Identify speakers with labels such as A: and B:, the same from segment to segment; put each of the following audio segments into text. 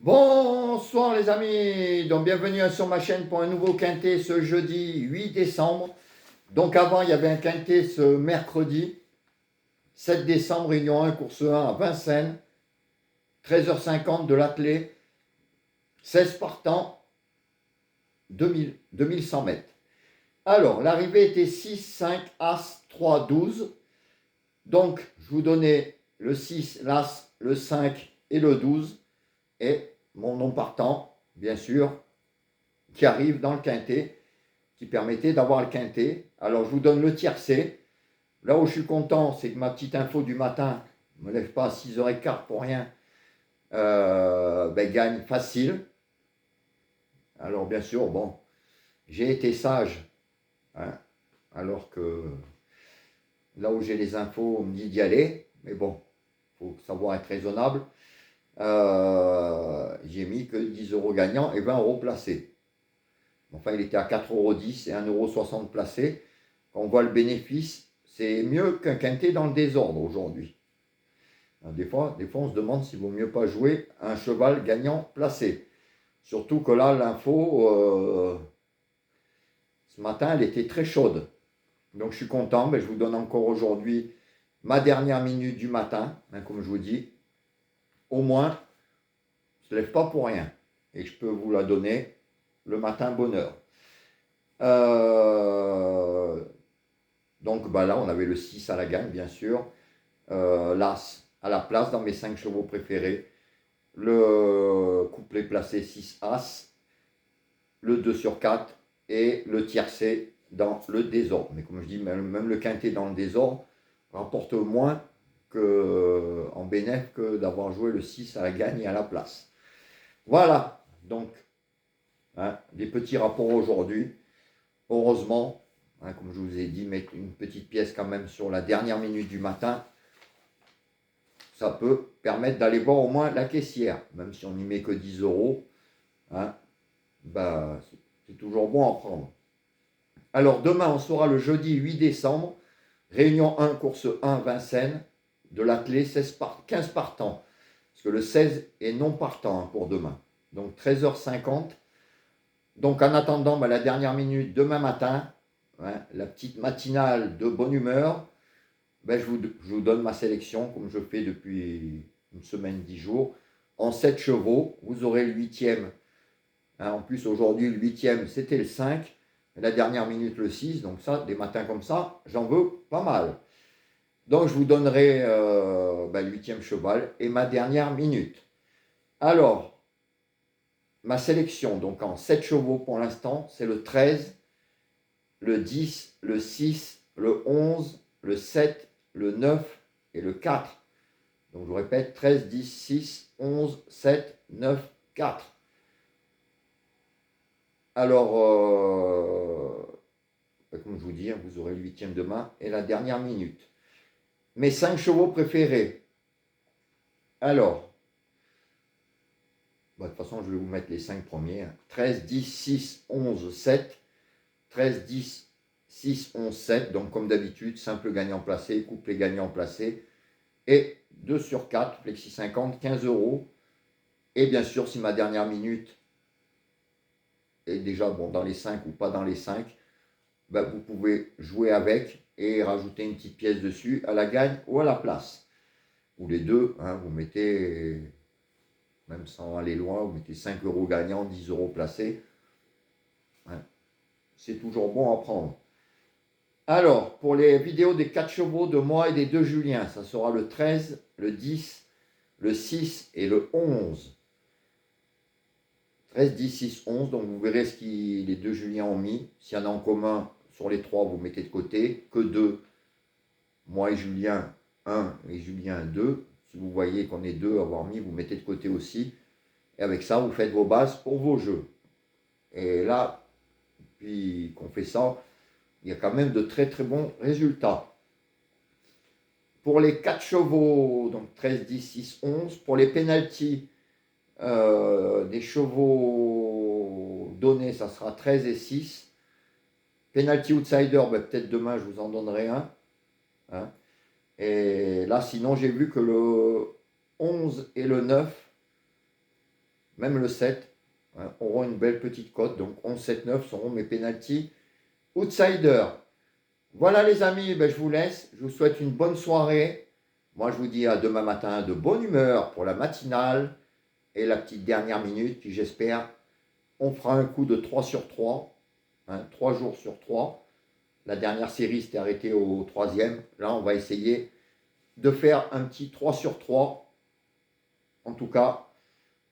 A: Bonsoir les amis, donc bienvenue sur ma chaîne pour un nouveau quintet ce jeudi 8 décembre. Donc avant il y avait un quintet ce mercredi 7 décembre, réunion 1, course 1 à Vincennes, 13h50 de l'attelé, 16 partants, 2100 mètres. Alors l'arrivée était 6, 5, As, 3, 12. Donc je vous donnais le 6, l'As, le 5 et le 12. Et mon nom partant, bien sûr, qui arrive dans le quintet, qui permettait d'avoir le quintet. Alors je vous donne le tiercé. Là où je suis content, c'est que ma petite info du matin, ne me lève pas à 6h15 pour rien, gagne facile. Alors bien sûr, bon, j'ai été sage, hein, alors que là où j'ai les infos, on me dit d'y aller, mais bon, il faut savoir être raisonnable. J'ai mis que 10 euros gagnants et 20 euros placés. Enfin, il était à 4,10 € et 1,60 € placé. Quand on voit le bénéfice, c'est mieux qu'un quintet dans le désordre aujourd'hui. Des fois, on se demande s'il vaut mieux pas jouer un cheval gagnant placé. Surtout que là, l'info, ce matin, elle était très chaude. Donc je suis content, mais je vous donne encore aujourd'hui ma dernière minute du matin, comme je vous dis. Au moins, je ne se lève pas pour rien. Et je peux vous la donner le matin bonne heure. Donc là, on avait le 6 à la gagne, bien sûr. L'As à la place dans mes 5 chevaux préférés. Le couplet placé 6 As. Le 2 sur 4 et le tiercé dans le désordre. Mais comme je dis, même le quintet dans le désordre rapporte moins en bénéfice que d'avoir joué le 6 à la gagne et à la place. Voilà, donc, des petits rapports aujourd'hui. Heureusement, comme je vous ai dit, mettre une petite pièce quand même sur la dernière minute du matin, ça peut permettre d'aller voir au moins la caissière, même si on n'y met que 10 euros, c'est toujours bon à prendre. Alors demain, on sera le jeudi 8 décembre, réunion 1, course 1, Vincennes, de l'attelé 15 partants, parce que le 16 est non partant pour demain. Donc 13h50. Donc en attendant la dernière minute demain matin, la petite matinale de bonne humeur, je vous donne ma sélection comme je fais depuis une semaine, 10 jours. En 7 chevaux, vous aurez le 8e. En plus aujourd'hui le 8e c'était le 5, la dernière minute le 6, donc ça, des matins comme ça, j'en veux pas mal. Donc je vous donnerai le 8e cheval et ma dernière minute. Alors, ma sélection, donc en 7 chevaux pour l'instant, c'est le 13, le 10, le 6, le 11, le 7, le 9 et le 4. Donc je vous répète, 13, 10, 6, 11, 7, 9, 4. Alors, comme je vous dis, vous aurez le 8e demain et la dernière minute. Mes 5 chevaux préférés. Alors, de toute façon, je vais vous mettre les 5 premiers. 13, 10, 6, 11, 7. 13, 10, 6, 11, 7. Donc, comme d'habitude, simple gagnant placé, couplet gagnant placé. Et 2 sur 4, Plexi 50, 15 euros. Et bien sûr, si ma dernière minute est déjà dans les 5 ou pas dans les 5, vous pouvez jouer avec et rajouter une petite pièce dessus à la gagne ou à la place. Ou les deux, vous mettez, même sans aller loin, vous mettez 5 euros gagnants, 10 euros placés. C'est toujours bon à prendre. Alors, pour les vidéos des 4 chevaux de moi et des 2 Julien, ça sera le 13, le 10, le 6 et le 11. 13, 10, 6, 11. Donc, vous verrez ce que les 2 Julien ont mis. S'il y en a en commun sur les 3, vous mettez de côté. Que 2, moi et Julien 1 et Julien 2. Si vous voyez qu'on est 2 à avoir mis, vous mettez de côté aussi. Et avec ça, vous faites vos bases pour vos jeux. Et là, puis qu'on fait ça, il y a quand même de très très bons résultats. Pour les 4 chevaux, donc 13, 10, 6, 11. Pour les pénaltys, des chevaux donnés, ça sera 13 et 6. Penalty outsider, peut-être demain je vous en donnerai un. Et là, sinon, j'ai vu que le 11 et le 9 même le 7, hein, auront une belle petite cote. Donc 11, 7, 9 seront mes pénaltys outsiders. Voilà les amis, ben, je vous laisse. Je vous souhaite une bonne soirée. Moi, je vous dis à demain matin de bonne humeur pour la matinale et la petite dernière minute. Puis j'espère, on fera un coup de 3 sur 3, hein, 3 jours sur 3. La dernière série s'était arrêtée au 3e. Là, on va essayer de faire un petit 3 sur 3. En tout cas,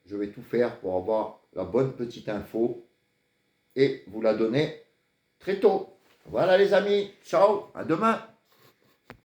A: je vais tout faire pour avoir la bonne petite info et vous la donner très tôt. Voilà les amis, ciao, à demain.